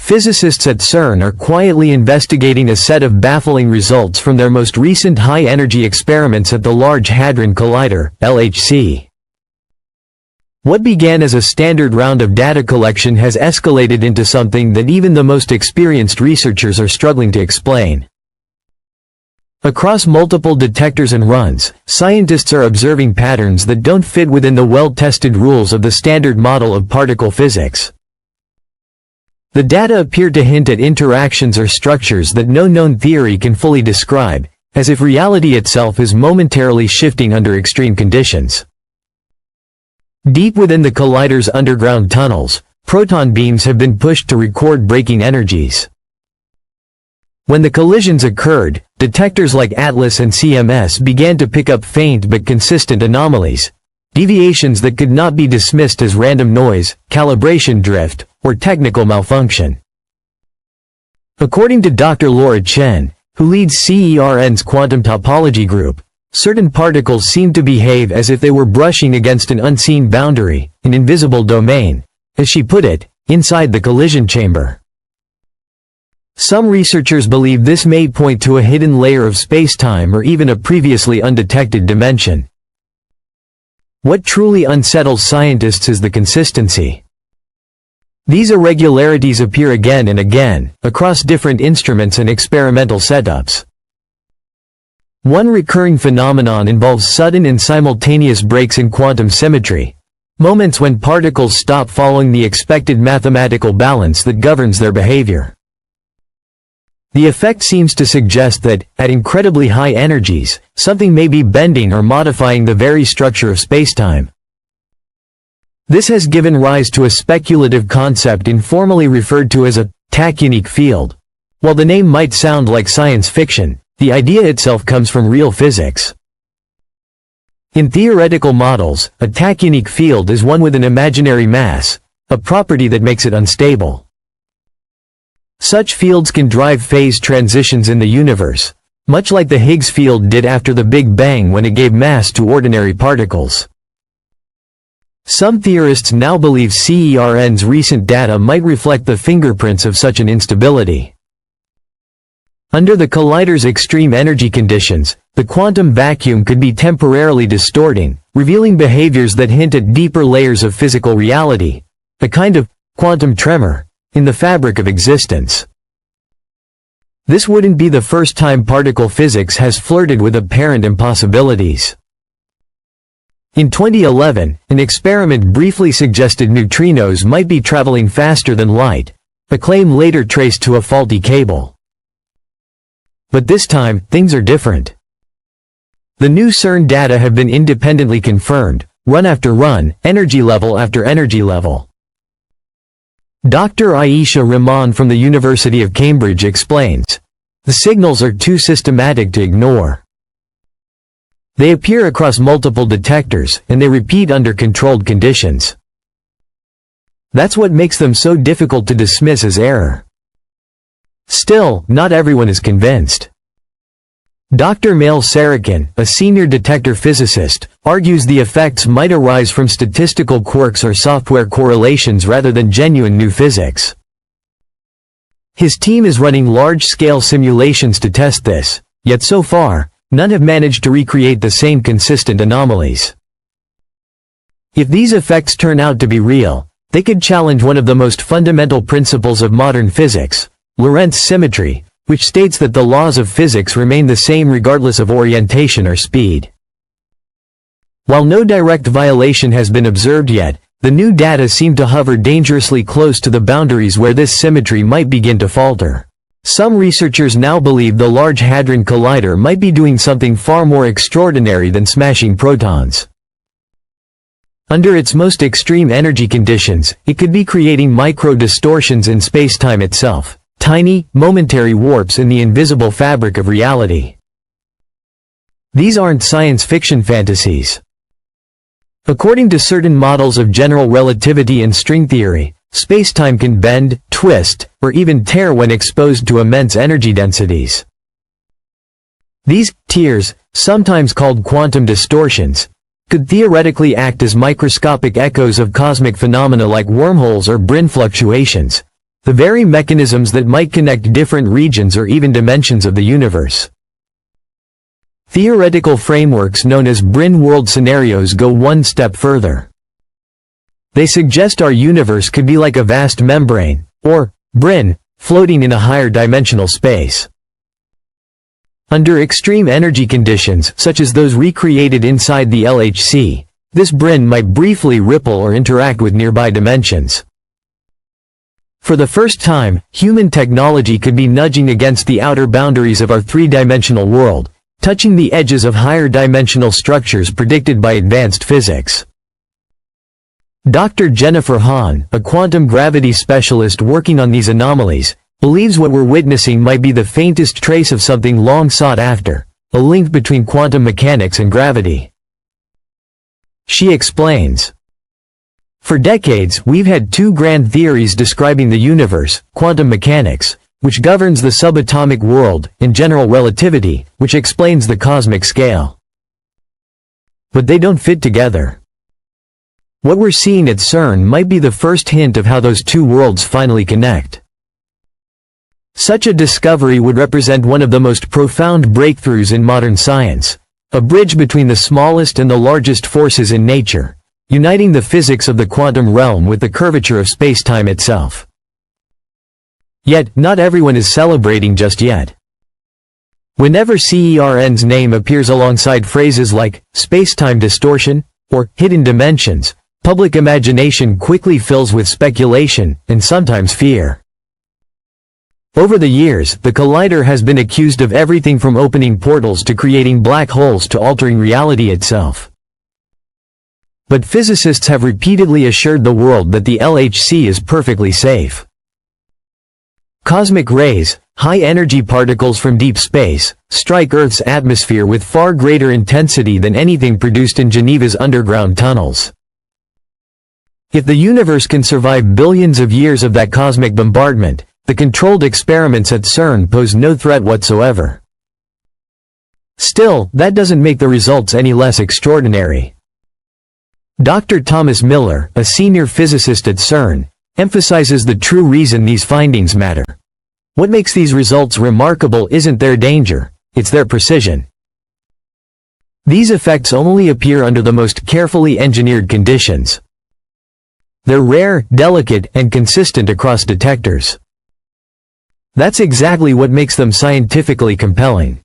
physicists at CERN are quietly investigating a set of baffling results from their most recent high-energy experiments at the Large Hadron Collider, LHC. What began as a standard round of data collection has escalated into something that even the most experienced researchers are struggling to explain. Across multiple detectors and runs, scientists are observing patterns that don't fit within the well-tested rules of the standard model of particle physics. The data appear to hint at interactions or structures that no known theory can fully describe, as if reality itself is momentarily shifting under extreme conditions. Deep within the collider's underground tunnels, proton beams have been pushed to record breaking energies. When the collisions occurred, detectors like ATLAS and CMS began to pick up faint but consistent anomalies, deviations that could not be dismissed as random noise, calibration drift, or technical malfunction. According to Dr. Laura Chen, who leads CERN's quantum topology group, certain particles seem to behave as if they were brushing against an unseen boundary, an invisible domain, as she put it, inside the collision chamber. Some researchers believe this may point to a hidden layer of spacetime or even a previously undetected dimension. What truly unsettles scientists is the consistency. These irregularities appear again and again, across different instruments and experimental setups. One recurring phenomenon involves sudden and simultaneous breaks in quantum symmetry, moments when particles stop following the expected mathematical balance that governs their behavior. The effect seems to suggest that, at incredibly high energies, something may be bending or modifying the very structure of spacetime. This has given rise to a speculative concept informally referred to as a tachyonic field. While the name might sound like science fiction, the idea itself comes from real physics. In theoretical models, a tachyonic field is one with an imaginary mass, a property that makes it unstable. Such fields can drive phase transitions in the universe, much like the Higgs field did after the Big Bang when it gave mass to ordinary particles. Some theorists now believe CERN's recent data might reflect the fingerprints of such an instability. Under the collider's extreme energy conditions, the quantum vacuum could be temporarily distorting, revealing behaviors that hint at deeper layers of physical reality, a kind of quantum tremor, in the fabric of existence. This wouldn't be the first time particle physics has flirted with apparent impossibilities. In 2011, an experiment briefly suggested neutrinos might be traveling faster than light, a claim later traced to a faulty cable. But this time, things are different. The new CERN data have been independently confirmed, run after run, energy level after energy level. Dr. Ayesha Rahman from the University of Cambridge explains, "The signals are too systematic to ignore. They appear across multiple detectors, and they repeat under controlled conditions. That's what makes them so difficult to dismiss as error." Still, not everyone is convinced. Dr. Mail Sarakin, a senior detector physicist, argues the effects might arise from statistical quirks or software correlations rather than genuine new physics. His team is running large-scale simulations to test this, yet so far, none have managed to recreate the same consistent anomalies. If these effects turn out to be real, they could challenge one of the most fundamental principles of modern physics, Lorentz symmetry, which states that the laws of physics remain the same regardless of orientation or speed. While no direct violation has been observed yet, the new data seem to hover dangerously close to the boundaries where this symmetry might begin to falter. Some researchers now believe the Large Hadron Collider might be doing something far more extraordinary than smashing protons. Under its most extreme energy conditions, it could be creating micro-distortions in spacetime itself, tiny, momentary warps in the invisible fabric of reality. These aren't science fiction fantasies. According to certain models of general relativity and string theory, spacetime can bend, twist, or even tear when exposed to immense energy densities. These tears, sometimes called quantum distortions, could theoretically act as microscopic echoes of cosmic phenomena like wormholes or Brane fluctuations, the very mechanisms that might connect different regions or even dimensions of the universe. Theoretical frameworks known as Bryn world scenarios go one step further. They suggest our universe could be like a vast membrane, or Bryn, floating in a higher dimensional space. Under extreme energy conditions, such as those recreated inside the LHC, this Bryn might briefly ripple or interact with nearby dimensions. For the first time, human technology could be nudging against the outer boundaries of our three-dimensional world, touching the edges of higher dimensional structures predicted by advanced physics. Dr. Jennifer Hahn, a quantum gravity specialist working on these anomalies, believes what we're witnessing might be the faintest trace of something long sought after, a link between quantum mechanics and gravity. She explains, "For decades, we've had two grand theories describing the universe, quantum mechanics, which governs the subatomic world, and general relativity, which explains the cosmic scale. But they don't fit together. What we're seeing at CERN might be the first hint of how those two worlds finally connect. Such a discovery would represent one of the most profound breakthroughs in modern science, a bridge between the smallest and the largest forces in nature, uniting the physics of the quantum realm with the curvature of spacetime itself." Yet, not everyone is celebrating just yet. Whenever CERN's name appears alongside phrases like spacetime distortion or hidden dimensions, public imagination quickly fills with speculation and sometimes fear. Over the years, the collider has been accused of everything from opening portals to creating black holes to altering reality itself. But physicists have repeatedly assured the world that the LHC is perfectly safe. Cosmic rays, high-energy particles from deep space, strike Earth's atmosphere with far greater intensity than anything produced in Geneva's underground tunnels. If the universe can survive billions of years of that cosmic bombardment, the controlled experiments at CERN pose no threat whatsoever. Still, that doesn't make the results any less extraordinary. Dr. Thomas Miller, a senior physicist at CERN, emphasizes the true reason these findings matter. What makes these results remarkable isn't their danger, it's their precision. These effects only appear under the most carefully engineered conditions. They're rare, delicate, and consistent across detectors. That's exactly what makes them scientifically compelling.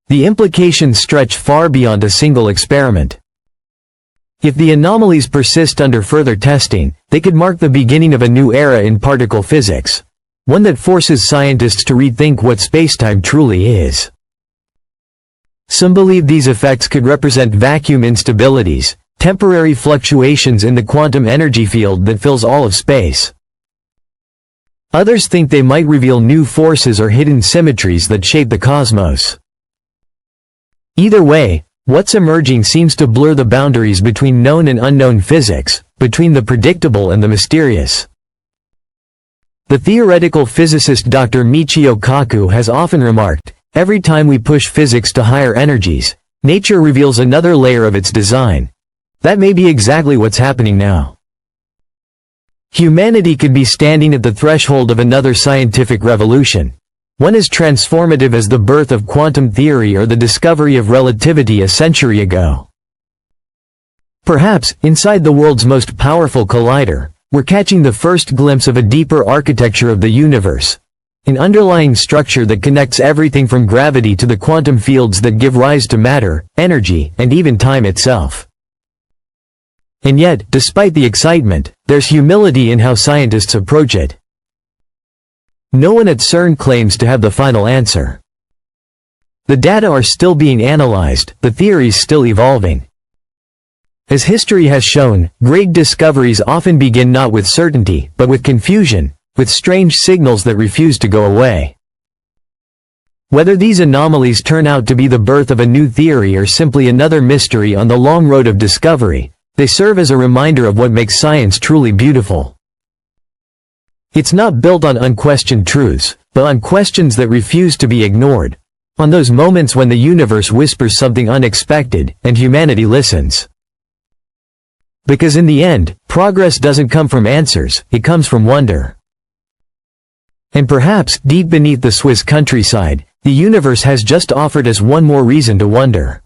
The implications stretch far beyond a single experiment. If the anomalies persist under further testing, they could mark the beginning of a new era in particle physics, one that forces scientists to rethink what spacetime truly is. Some believe these effects could represent vacuum instabilities, temporary fluctuations in the quantum energy field that fills all of space. Others think they might reveal new forces or hidden symmetries that shape the cosmos. Either way, what's emerging seems to blur the boundaries between known and unknown physics, between the predictable and the mysterious. The theoretical physicist Dr. Michio Kaku has often remarked, "Every time we push physics to higher energies, nature reveals another layer of its design." That may be exactly what's happening now. Humanity could be standing at the threshold of another scientific revolution, one as transformative as the birth of quantum theory or the discovery of relativity a century ago. Perhaps, inside the world's most powerful collider, we're catching the first glimpse of a deeper architecture of the universe, an underlying structure that connects everything from gravity to the quantum fields that give rise to matter, energy, and even time itself. And yet, despite the excitement, there's humility in how scientists approach it. No one at CERN claims to have the final answer. The data are still being analyzed, the theories still evolving. As history has shown, great discoveries often begin not with certainty, but with confusion, with strange signals that refuse to go away. Whether these anomalies turn out to be the birth of a new theory or simply another mystery on the long road of discovery, they serve as a reminder of what makes science truly beautiful. It's not built on unquestioned truths, but on questions that refuse to be ignored, on those moments when the universe whispers something unexpected, and humanity listens. Because in the end, progress doesn't come from answers, it comes from wonder. And perhaps, deep beneath the Swiss countryside, the universe has just offered us one more reason to wonder.